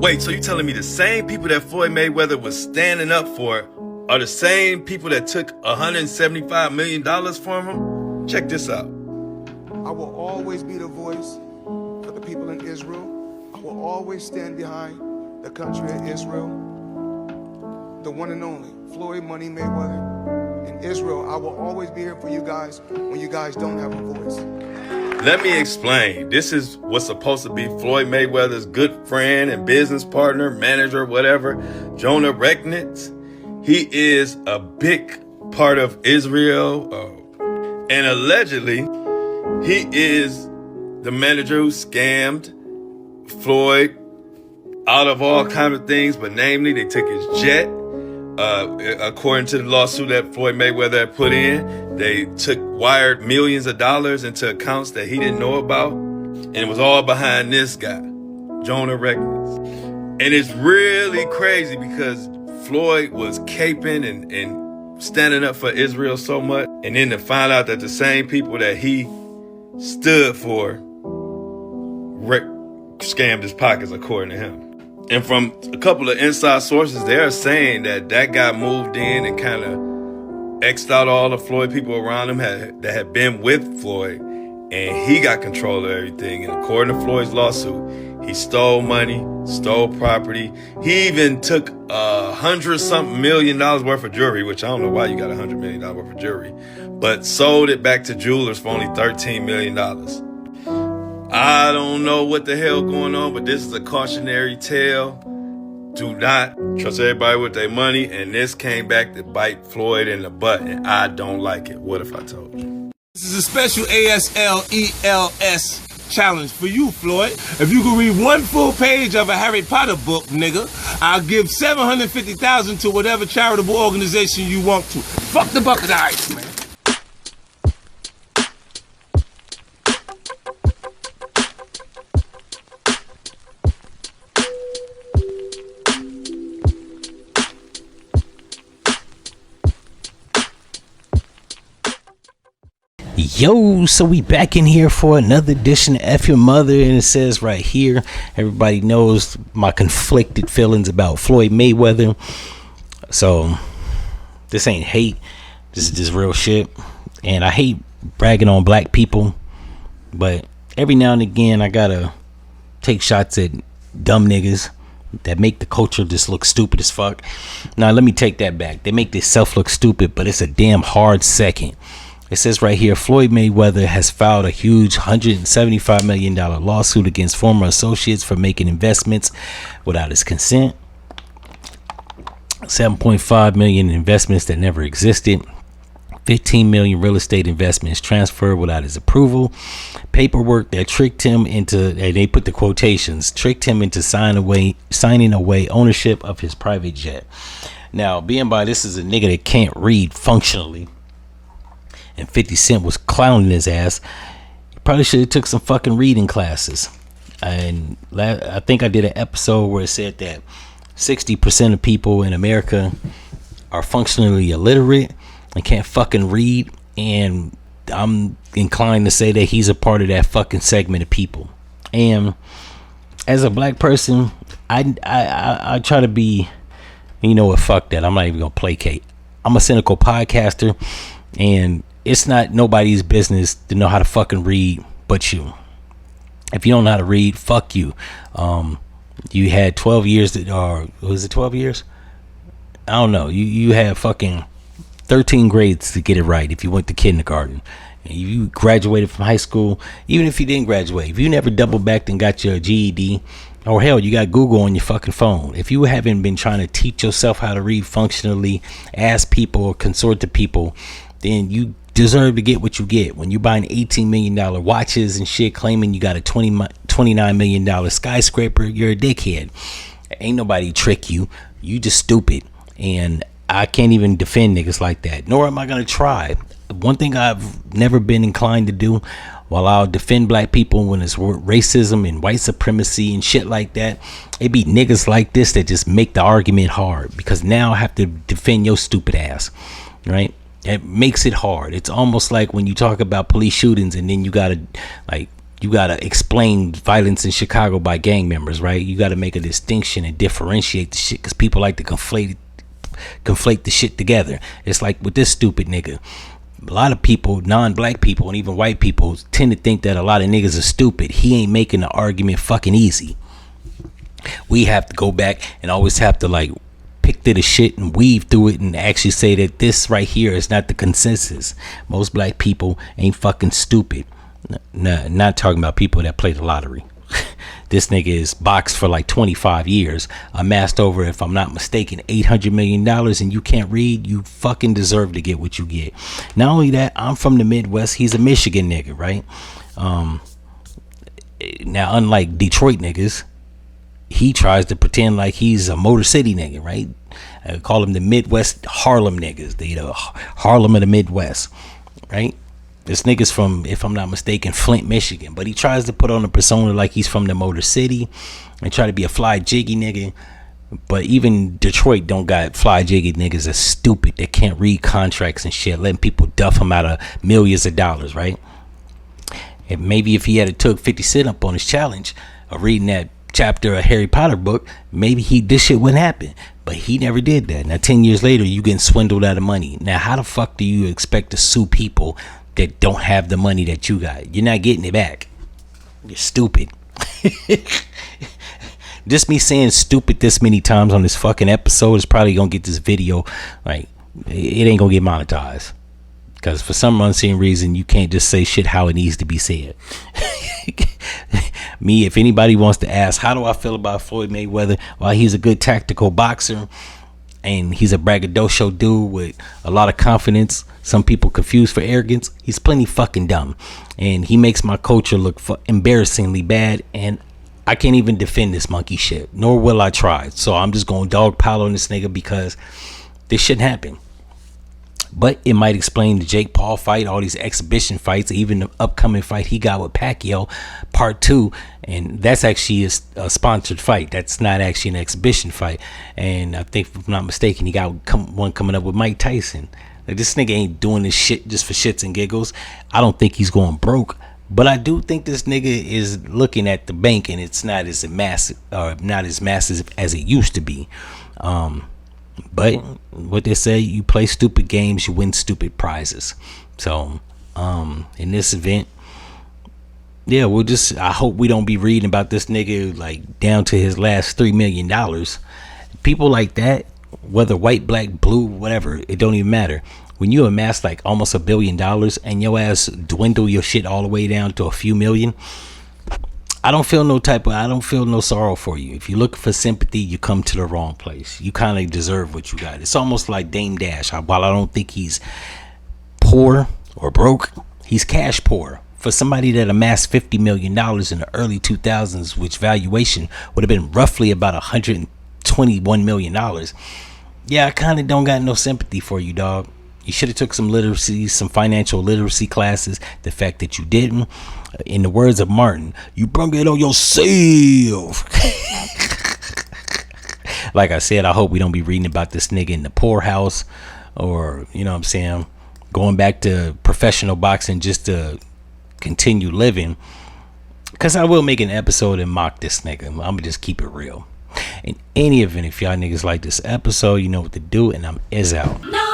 Wait, so you telling me the same people that Floyd Mayweather was standing up for are the same people that took $175 million from him? Check this out. I will always be the voice for the people in Israel. I will always stand behind the country of Israel. The one and only Floyd Money Mayweather in Israel. I will always be here for you guys when you guys don't have a voice. Let me explain. This is what's supposed to be Floyd Mayweather's good friend and business partner, manager, whatever, Jonah Regnitz. He is a big part of Israel, and allegedly, he is the manager who scammed Floyd out of all kinds of things, but namely, they took his jet. According to the lawsuit that Floyd Mayweather had put in, they wired millions of dollars into accounts that he didn't know about. And it was all behind this guy, Jonah Regnitz. And it's really crazy because Floyd was caping and standing up for Israel so much. And then to find out that the same people that he stood for scammed his pockets, according to him. And from a couple of inside sources, they're saying that guy moved in and kind of X'd out all the Floyd people around him that had been with Floyd, and he got control of everything. And according to Floyd's lawsuit, he stole money, stole property. He even took $100-something million worth of jewelry, which I don't know why you got $100 million worth of jewelry, but sold it back to jewelers for only $13 million. I don't know what the hell going on, but this is a cautionary tale. Do not trust everybody with their money, and this came back to bite Floyd in the butt, and I don't like it. What if I told you? This is a special ASLELS challenge for you, Floyd. If you can read one full page of a Harry Potter book, nigga, I'll give $750,000 to whatever charitable organization you want to. Fuck the bucket of ice, man. Yo, so we back in here for another edition of F-ya-Motha, and it says right here, everybody knows my conflicted feelings about Floyd Mayweather. So this ain't hate, this is just real shit. And I hate bragging on black people, but every now and again I gotta take shots at dumb niggas that make the culture just look stupid as fuck. Now let me take that back. They make this self look stupid, but it's a damn hard second. It says right here, Floyd Mayweather has filed a huge $175 million lawsuit against former associates for making investments without his consent. $7.5 million in investments that never existed. 15 million real estate investments transferred without his approval. Paperwork that tricked him into, and they put the quotations, tricked him into signing away ownership of his private jet. Now, being by this is a nigga that can't read functionally, and 50 Cent was clowning his ass, he probably should have took some fucking reading classes. And I think I did an episode where it said that 60% of people in America are functionally illiterate and can't fucking read, and I'm inclined to say that he's a part of that fucking segment of people. And as a black person, I try to be, you know what, fuck that, I'm not even gonna placate. I'm a cynical podcaster, and it's not nobody's business to know how to fucking read but you. If you don't know how to read, fuck you. You had 12 years, or was it 12 years? I don't know. You had fucking 13 grades to get it right if you went to kindergarten. And you graduated from high school, even if you didn't graduate. If you never double backed and got your GED, or hell, you got Google on your fucking phone. If you haven't been trying to teach yourself how to read functionally, ask people or consort to people, then you deserve to get what you get. When you buying $18 million watches and shit, claiming you got a $29 million skyscraper, you're a dickhead. Ain't nobody trick you. You just stupid. And I can't even defend niggas like that, nor am I gonna try. One thing I've never been inclined to do, while I'll defend black people when it's racism and white supremacy and shit like that, it be niggas like this that just make the argument hard, because now I have to defend your stupid ass, right? It makes it hard. It's almost like when you talk about police shootings and then you gotta like you gotta explain violence in Chicago by gang members, right? You gotta make a distinction and differentiate the shit, because people like to conflate the shit together. It's like with this stupid nigga. A lot of people, non-black people and even white people, tend to think that a lot of niggas are stupid. He ain't making the argument fucking easy. We have to go back and always have to like pick through the shit and weave through it and actually say that this right here is not the consensus. Most black people ain't fucking stupid. Not talking about people that play the lottery. This nigga is boxed for like 25 years, amassed over, if I'm not mistaken, $800 million, and you can't read. You fucking deserve to get what you get. Not only that, I'm from the Midwest. He's a Michigan nigga, right? Now, unlike Detroit niggas, he tries to pretend like he's a Motor City nigga, right? I call him the Midwest Harlem niggas, the Harlem of the Midwest, right? This nigga's from, if I'm not mistaken, Flint, Michigan, but he tries to put on a persona like he's from the Motor City and try to be a fly jiggy nigga. But even Detroit don't got fly jiggy niggas that's stupid, that can't read contracts and shit, letting people duff him out of millions of dollars, right? And maybe if he had took 50 Cent up on his challenge of reading that chapter of Harry Potter book, maybe this shit wouldn't happen. But he never did that. Now 10 years later, you getting swindled out of money. Now how the fuck do you expect to sue people that don't have the money that you got? You're not getting it back. You're stupid. Just me saying stupid this many times on this fucking episode is probably gonna get this video, like, it ain't gonna get monetized, because for some unseen reason you can't just say shit how it needs to be said. Me, if anybody wants to ask how do I feel about Floyd Mayweather, well, he's a good tactical boxer and he's a braggadocio dude with a lot of confidence. Some people confused for arrogance. He's plenty fucking dumb, and he makes my culture look embarrassingly bad, and I can't even defend this monkey shit, nor will I try. So I'm just going dogpile on this nigga because this shouldn't happen. But it might explain the Jake Paul fight, all these exhibition fights, even the upcoming fight he got with Pacquiao, part 2. And that's actually a sponsored fight. That's not actually an exhibition fight. And I think, if I'm not mistaken, he got one coming up with Mike Tyson. Like, this nigga ain't doing this shit just for shits and giggles. I don't think he's going broke. But I do think this nigga is looking at the bank, and it's not as massive, as it used to be. But what they say, you play stupid games, you win stupid prizes. So in this event, yeah, I hope we don't be reading about this nigga like down to his last $3 million. People like that, whether white, black, blue, whatever, it don't even matter. When you amass like almost $1 billion and your ass dwindle your shit all the way down to a few million, I don't feel no sorrow for you. If you look for sympathy, you come to the wrong place. You kind of deserve what you got. It's almost like Dame Dash. While I don't think he's poor or broke, he's cash poor. For somebody that amassed $50 million in the early 2000s, which valuation would have been roughly about $121 million. Yeah, I kind of don't got no sympathy for you, dog. You should have took some financial literacy classes. The fact that you didn't, in the words of Martin, you brung it on yourself. Like I said, I hope we don't be reading about this nigga in the poorhouse, or, you know what I'm saying, going back to professional boxing just to continue living. Because I will make an episode and mock this nigga. I'm gonna just keep it real. In any event, if y'all niggas like this episode, you know what to do, and I'm out.